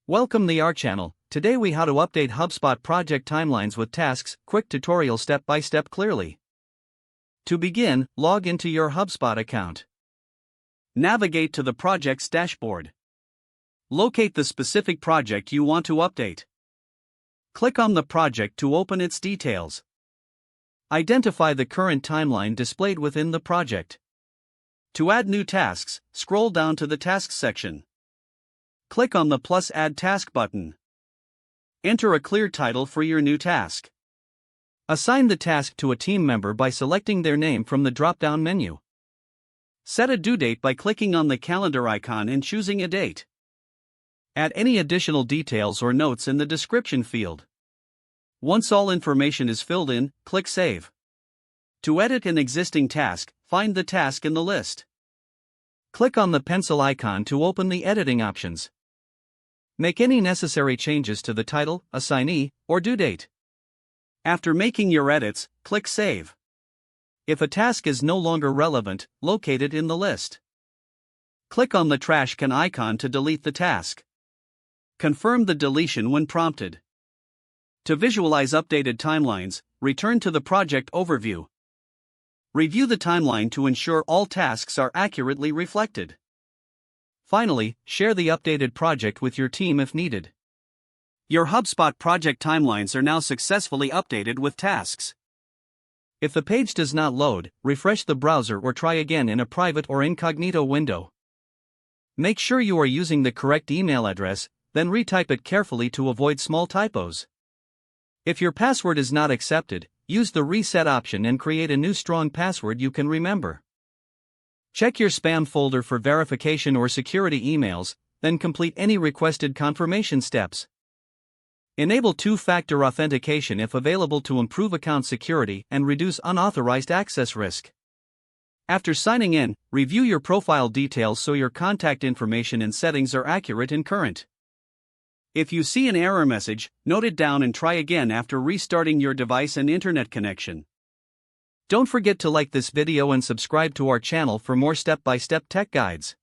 Welcome to our channel. Today we how to update HubSpot project timelines with tasks, quick tutorial step by step clearly. To begin, log into your HubSpot account. Navigate to the project's dashboard. Locate the specific project you want to update. Click on the project to open its details. Identify the current timeline displayed within the project. To add new tasks, scroll down to the Tasks section. Click on the plus Add Task button. Enter a clear title for your new task. Assign the task to a team member by selecting their name from the drop-down menu. Set a due date by clicking on the calendar icon and choosing a date. Add any additional details or notes in the description field. Once all information is filled in, click Save. To edit an existing task, find the task in the list. Click on the pencil icon to open the editing options. Make any necessary changes to the title, assignee, or due date. After making your edits, click Save. If a task is no longer relevant, locate it in the list. Click on the trash can icon to delete the task. Confirm the deletion when prompted. To visualize updated timelines, return to the project overview. Review the timeline to ensure all tasks are accurately reflected. Finally, share the updated project with your team if needed. Your HubSpot project timelines are now successfully updated with tasks. If the page does not load, refresh the browser or try again in a private or incognito window. Make sure you are using the correct email address, then retype it carefully to avoid small typos. If your password is not accepted, use the reset option and create a new strong password you can remember. Check your spam folder for verification or security emails, then complete any requested confirmation steps. Enable two-factor authentication if available to improve account security and reduce unauthorized access risk. After signing in, review your profile details so your contact information and settings are accurate and current. If you see an error message, note it down and try again after restarting your device and internet connection. Don't forget to like this video and subscribe to our channel for more step-by-step tech guides.